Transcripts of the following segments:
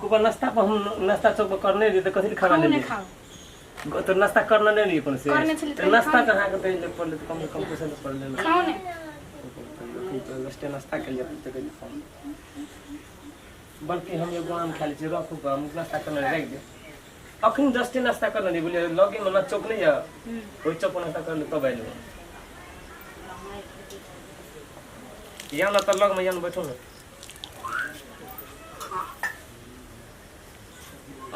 गोबर नाश्ता पर हम नाश्ता चौक पर करने रही तो कथी खाना ले तो नाश्ता करना नहीं रही कौन से नाश्ता कहाँ करते हैं पढ़ ले तो कम से कम पैसा पढ़ लेना खाओ ने तो नाश्ता के लिए तो कहीं बल्कि हम एगो आम खा लीजिए रखू हम नाश्ता करने रख दे अखन 10 नाश्ता करना नहीं बोलिए लगे में चौक नहीं है कोई चौक नाश्ता कर ले तब आइल यहाँ ना तो लग में यहाँ बैठो ना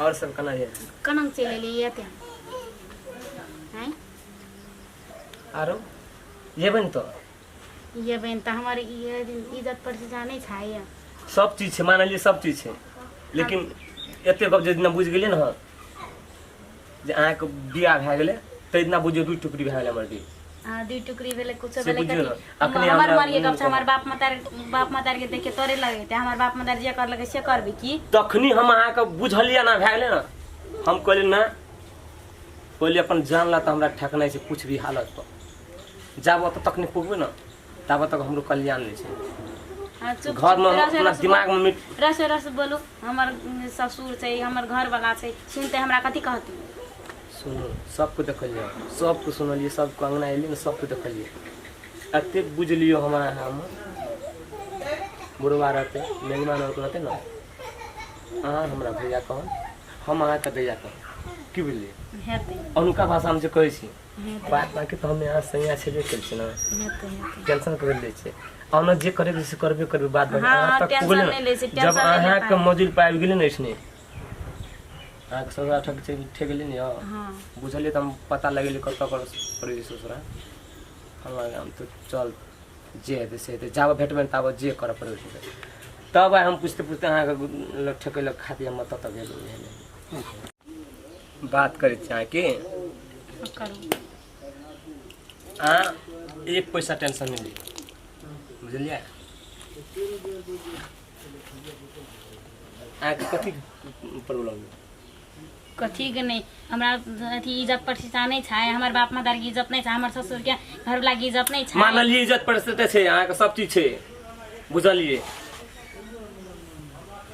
और सब कना है कनंग चले लिए थे हैं आरो ये बन तो हमारे ये इज्जत पर से जाने छाया सब चीज है मान लीजिए सब चीज है लेकिन एते गप जे दिन बुझ गेलिए ना जे अहाँ के बियाह भए गेले त इतना बुझियो दुई टुकड़ी भए गेले हमर दी हां दुई टुकड़ी भेले कुछ से भेले बुझियो ना, अपने हमर हमरा- मर के गप हमर बाप मातार के देखे तोरे लगे ते हमर बाप मातार जे कर लगे से करबी की तखनी हम अहाँ के बुझलिए ना भए गेले ना हम कहले ना पहले अपन जानला त हमरा ठकनाइ से कुछ भी हालत पर जाबो त तखनी पुगबे ना ताबो तक हमरो कल्याण नहीं छै हां चुप घर में अपना दिमाग में रस बोलो हमर ससुर छै हमर घर वाला छै सुनते हमरा कथि कहती सुनो सबको देखलिए सबको सुनलिए सबको अंगना एलिए ना सबको देखलिए अते बुझलियो हमारा हम बुढ़वा रहते मेहमान रहते ना अहाँ हमरा भैया कहन हम अहाँ के भैया कहन की बुझलिए हेते अनुका भाषा में जे कहै छी बात बाकी तो हमें यहाँ सैया छेबे करै छी ना हेते टेंशन कर ले छै अहाँ जे करे से करबे करबे बात बात हाँ, अहाँ तक टेंशन बोले नहीं ले छै, जब टेंशन नहीं ले अहाँ के पाए। मौजूद पाबि गेलै ना इसने अहाँ के ससुरा ठक गेलै ने हां बुझलिए त हम पता लगेलिए कतऽ कर पड़ै छै ससुरा हम तो चल जे हेतै से हेतै जाबऽ भेटबै ताबऽ जे करऽ पड़ै छै तब आइ हम पूछते पूछते अहाँ के ठकेलक खातिर हम तत गेल बात करै छी अहाँ की करू अहाँ एक पैसा टेंशन नहीं ली बुझलिए अहाँके कथी प्रॉब्लम कथी के नहीं हमरा अथी इज्जत प्रतिष्ठा नहीं छाय हमर बाप मातार के इज्जत नहीं छाय हमर ससुर के घर वाला के इज्जत नहीं छाय मानलिए इज्जत प्रतिष्ठा छै अहाँके सब चीज छै बुझलिए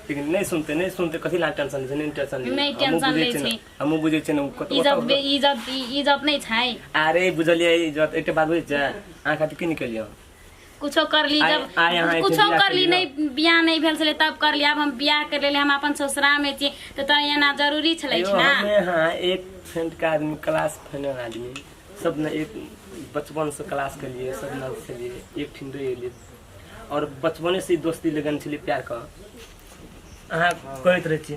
लेकिन नहीं सुनते कथी ला टेंशन छै नहीं टेंशन नहीं टेंशन ले छै हमहु बुझै छै न कत इज्जत नहीं छाय अरे बुझलिए इज्जत एकटा बात बुझै छै अहाँ खातिर की निकलियो कुछो कर ली जब आइ अहाँ एते कुछो बियाह कर ली केलियै। नहीं बियाह नहीं भेल छले तब कर ली अब हम बियाह कर लेले हम अपन ससुरा में छी तो तोरा एना जरूरी छले ना हमें हाँ एक फ्रेंड का आदमी क्लास फाइनल आदमी सब ने एक बचपन से क्लास के लिए सब न से लिए एक ठिन रह लिए और बचपने से ही दोस्ती लगन छे प्यार का अहाँ कहत रहे छी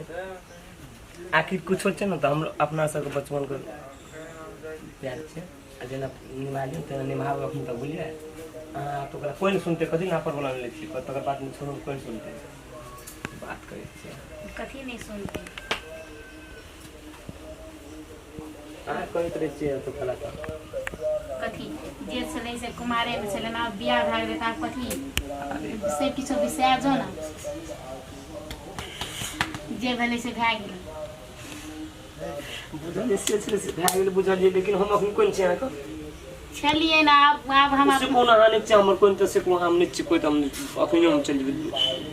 आखिर कुछ छै ना तो हम अपना सब बचपन के प्यार छे जेना निभाली तेना निभाव अखन तक बुझलिए तो कोई नहीं सुनते कथी ना पर बना ले छी तकर बात में छोड़ो कोई नहीं सुनते बात करे छी कथी नहीं सुनते अहाँ कहत रहे छी तो कला का कथी जे छले से कुमारे में छले ना बियाह भए गेले त कथी से किछो विषय जो ना जे भेले से भए गेले बुझलिए से भए गेल बुझलिए लेकिन हम अखन कोन छी अहाँके छलिए ना अब हम से कोन अहाँ नहीं छी हमर कोन त से को हम नहीं छी कोई त हम अखन हम चल जेबै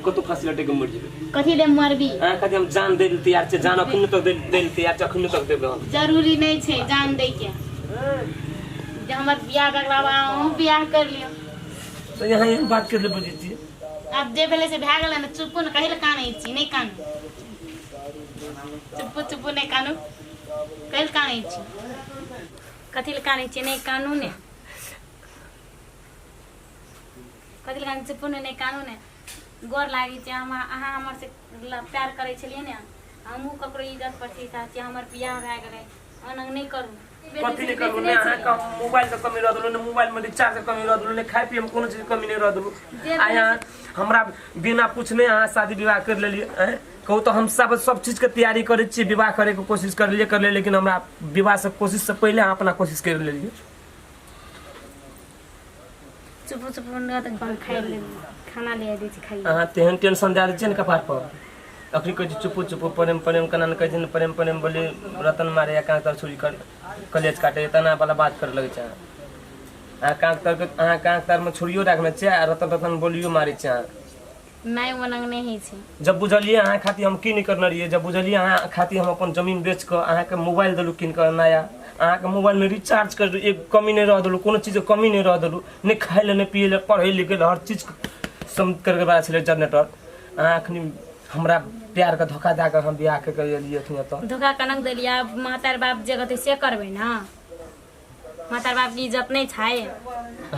कतो फांसी लटे के मर जेबै कथी ले मरबी अहाँ खातिर हम जान दे तैयार छी जान अखन तक दे तैयार छी अखन तक देबै हम जरूरी नहीं छे जान दे के जे हमर बियाह करलावा हम बियाह कर लियो तो यहाँ ये बात कर ले बुझी छी अब जे भेले से भए गेले ना चुप न कहिल कानै छी नहीं कानू चुप नहीं कानू कहिल कानै छी कथी ले कानै छी नहीं कानू ने कथी ले कानै चुप नहीं कानू ने गोर लागी छी हम अहाँ हमर से प्यार करै छलिए ने हमहू ककरो इज्जत प्रतिष्ठा छी हमर बियाह भए गेलै अनंग नहीं करू कथी नहीं करू ने अहाँ का मोबाइल से कमी रह दलु ने मोबाइल में रिचार्ज से कमी रह दलु ने खाय पिए में कोनो चीज कमी नहीं रह दलु आया हमरा बिना पूछने अहाँ शादी विवाह कर लेलिए कहू तो हम सब चीज के तैयारी करे छी विवाह करे के कोशिश कर लिए लेकिन हमरा विवाह से कोशिश से पहले अहाँ अपना कोशिश कर लेलिए चुप न त गन खाइ ले खाना ले दै छी खाइए अहाँ तेहन टेंशन दे दै छियै ने कपार पर अखनी कहै छी चुपू चुपू प्रेम प्रेम कना कहै छै प्रेम प्रेम बोली रतन मारे या कांक तर छुरी कर कलेज काटे तना वाला बात कर लगे छै अहाँ कांक तर में छुरियो राखने छै आ रतन रतन बोलियो मारे छै नहीं वनंग नहीं है छी जब बुझलिए अहाँ खातिर हम की नहीं करने रहिए जब बुझलिए अहाँ खातिर हम अपन जमीन बेच के अहाँ के मोबाइल देलु किन के नया अहाँ के मोबाइल में रिचार्ज कर एक कमी नहीं रह देलु कोनो चीज के कमी नहीं रह देलु नहीं खाए ले नहीं पिए ले पढ़े लिखे ले हर चीज सम करके बड़ा छले जनरेटर अहाँ अखनी हमरा प्यार का धोखा दे कर हम बियाह के लिए थी तो धोखा कनक देलिया मातार बाप जे कहते से करबे ना मातार बाप की इज्जत नहीं छाए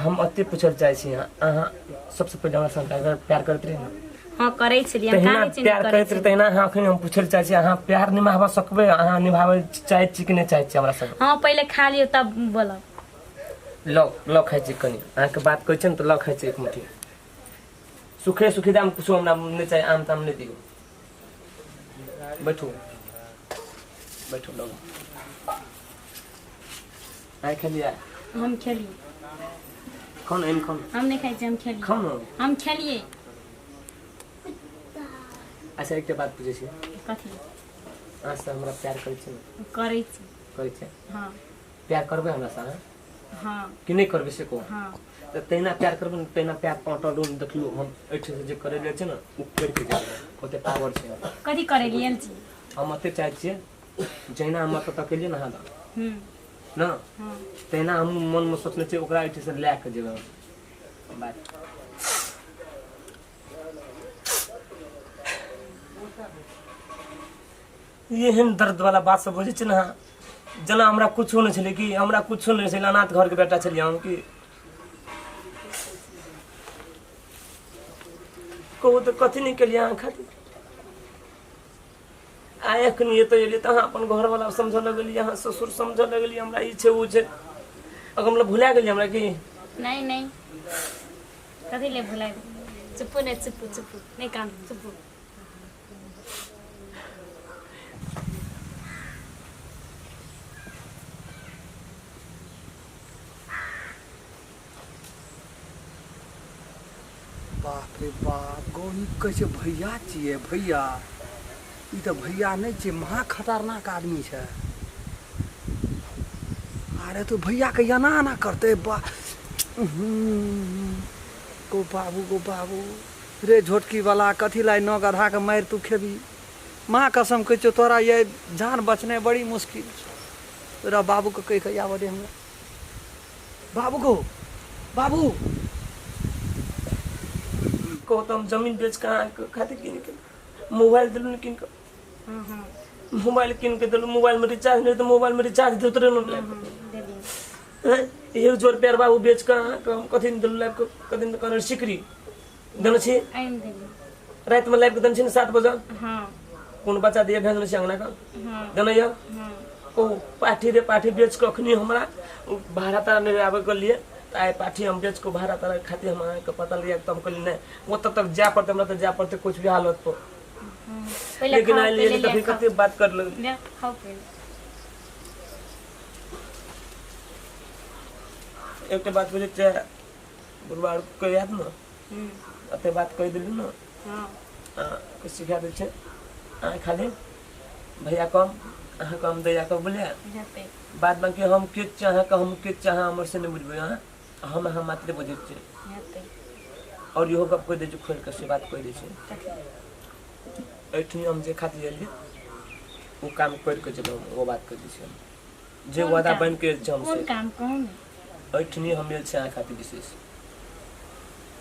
हम अते पूछल चाहे छी अहाँ सबसे पहले हमरा संग अगर प्यार करत रहे ना हां करै छलिए तहिना काहे छी प्यार करत रहे तहिना अहाँ अखनी हम पूछल चाहे छी अहाँ प्यार निभाव सकबे अहाँ निभावे चाहे छी कि नहीं चाहे छी हमरा संग हां पहले खा लियो तब बोलब लो खाइ छी कनी अहाँ के बात कहै छै न त लो खाइ छी एक मुट्ठी सुखे सुखे दाम कुछ हमरा नहीं चाहिए आम ताम नहीं दियो बैठो बैठो लोग आइ खेलिए हम खेली कौन एम कौन हम नहीं खाई छी हम खेली खाओ न हम खेलिए अच्छा एक बात पूछे छी कथी अहाँ से हमरा प्यार करै छी न करै छी करै छी हां प्यार करबे हमरा से हां कि नहीं करबे से को हां त तहिना प्यार करबे न तहिना प्यार पाटल देखलु हम एठे से जे करे ले छै न उ कर के जाबे ओते पावर छै कथी करे लियल छी हम अते चाहे छियै जहिना हम त केलिए न हां न हां तहिना हम मन में सोचने छियै ओकरा एठे से लै के जेबै बात एहन दर्द वाला बात सब बुझे छै ना जना हमरा कुछो नहीं छले कि हमरा कुछो नहीं छले अनाथ घर के बेटा छलिए हम कि कहू तो कथी नहीं केलिए अहाँ खातिर आय अखनी ये तो एलिए त अहाँ अपन घर वाला समझ लगलिए अहाँ ससुर समझ लगलिए हमरा ई छै उ छै अगर हमरा भुला गेलिए हमरा कि नहीं नहीं कथी ले भुलाइ चुप ने चुप चुप नहीं कान चुप बाप रे बाप गौरी कहै छै भैया छियै भैया ई तऽ भैया नहीं छै महा खतरनाक आदमी छै अरे तो भैया के एना ना करते बा गो बाबू रे झोटकी वाला कथी लाई नौ गधा के मारि तू खेबी माँ कसम कहै छौ तोरा ये जान बचने बड़ी मुश्किल तोरा बाबू के कहि के आबे दे हमरा बाबू कहू तो हम जमीन बेच के अहाँ खातिर किन के मोबाइल दिलु किन के हां हां मोबाइल किन के दिलु मोबाइल में रिचार्ज नहीं तो मोबाइल में रिचार्ज देत रहे न दे दियो ये जोर प्यार बाबू बेच के हम कथी दिलु लाइफ को कथी कर सिकरी देने छी आइन दे दियो रात में लाइफ के देने छी 7 बजे हां कौन बच्चा दिए भेजने छी अंगना का हां देने या हां ओ पाठी बेच के अखनी हमरा भाड़ा तारा नहीं आवे के लिए आए पाठी हम बेच को भाड़ा तारा खातिर हम के पता लिया तो हम कहली नहीं वो तक जा पड़ते हमरा तो जा पड़ते कुछ भी हालत पर पहले लेकिन खाओ, आई लिए पहले तो फिर ले खाओ। कते बात कर लगे ले खाओ पहले एक बात बुझे छै बुढ़वा को याद न अते बात कह दिलु न हां के सिखा दे छै आ खाली भैया कम अहाँ कम दैया को बोले जाते बाद बाकी हम के चाह के हम के चाह हमर से नहीं बुझबे हां हम मात्र बुझे छै जाते और इहो गप कह दे छै खोल के से बात कह दे छै एठनी हम जे खातिर एलिए वो काम कर के जब वो बात कर दी छै जे कोन वादा काम? बन के जे हम कौन से काम कौन एठनी हम मिल छै अहाँ खातिर विशेष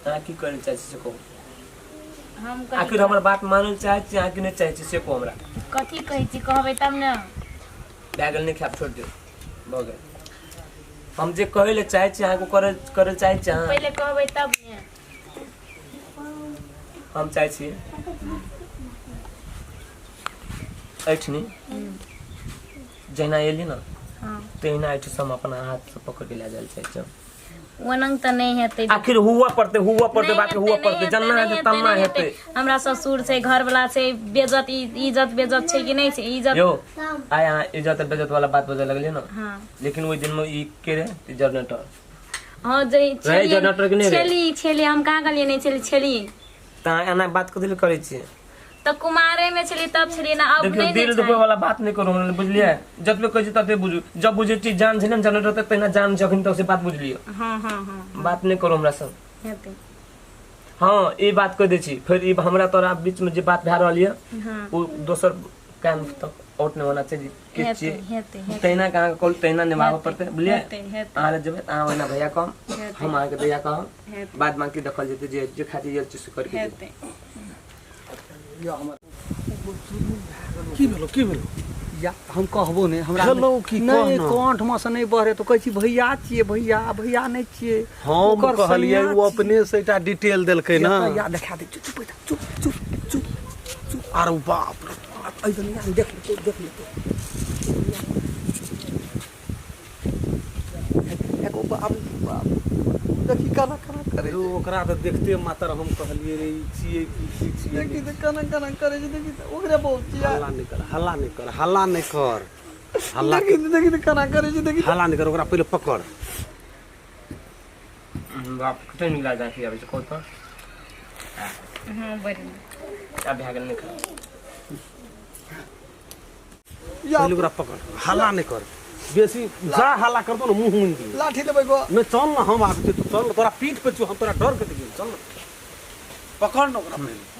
अहाँ की करे चाहे से कहू हम आखिर हमर बात मानल चाहे छी अहाँ कि नहीं चाहे छी से को हमरा कथी कहै छी कहबै तब न बैगल नहीं खाप छोड़ दियो भ गेल हम जे कहे ले चाहे छी अहाँ को करे चाहे छी अहाँ पहले कहबै तब ने हम चाहे छी एठनी जहिना एली ना हां तहिना एठ से हम अपना हाथ से पकड़ के ले जाल चाहे छी वनंग त नहीं हेतै आखिर हुआ पड़ते बात हुआ पड़ते जन्ना है तन्ना हेते हमरा ससुर छै घर वाला छै बेइज्जत इज्जत बेइज्जत छै कि नहीं छै इज्जत यो आया इज्जत बेइज्जत वाला बात बजे लगले ना हां लेकिन ओइ दिन में ई के रे जनरेटर हाँ जे रहे जनरेटर के नहीं रहे। छेली छेली हम कहाँ गलिए नहीं छेली छेली ता एना बात कथि करे छी तो कुमारे में छेली तब छेली ना अब देखियो नहीं दिल दुखे वाला बात नहीं करो बुझलिए जतबे कहै छी तते बुझू जब बुझे छी जान छै ना जनरेटर तक तहिना जान जखन तक से बात बुझलियो हाँ हाँ हाँ बात नहीं करो हमरा सब हेतै हाँ ई बात कह दै छी फिर ई हमरा तोरा बीच में जे बात भए रहल ये हाँ वो दोसर काम तक आउट नहीं होना चाहिए के हेतै छी हेतै तहिना कहाँ कॉल तहिना निभाव हेतै, पड़ते बुझलिए हेतै हेतै अहाँ जब अहाँ ओना भैया कम हेतै। हम अहाँ के भैया कम हेतै बाद बाकी देखल जेतै जे जे खातिर ये चीज करके हेतै या हमर की भेलो या हम कहबो नहीं हमरा हेलो, की नहीं कहना? कंठ में से नहीं बहरे तो कहै छी भैया छिए भैया भैया नहीं छिए हम ओकर कहलिए सैया वो अपने से एकटा डिटेल देलकै ना या देखा दे चुप चुप चुप चुप चुप चुप अरे बाप रे आई दुनिया देख ले देख ले एको बाप देखी कना कना करे अरे ओकरा तो देखते मात्र हम कहलिए रे ई छिए की छिए देखी तो कना कना करे देखी तो ओकरे बहुत चिया हल्ला नहीं कर हल्ला नहीं कर हल्ला देखी तो कना करे देखी हल्ला नहीं कर ओकरा पहले पकड़ बाप कते मिला जाके आबै छै कोन पर हाँ बड़ी अब भए गेल नहीं या पहले ओकरा पकड़ हल्ला नहीं कर बेसी जा हल्ला कर दो ना मुंह मुंह दी लाठी लेबै गो मैं चल ना हम आबै छी तू चल ना, तोरा पीठ पे छु हम तोरा डर के देखिए चल ना पकड़ ना ओकरा पहले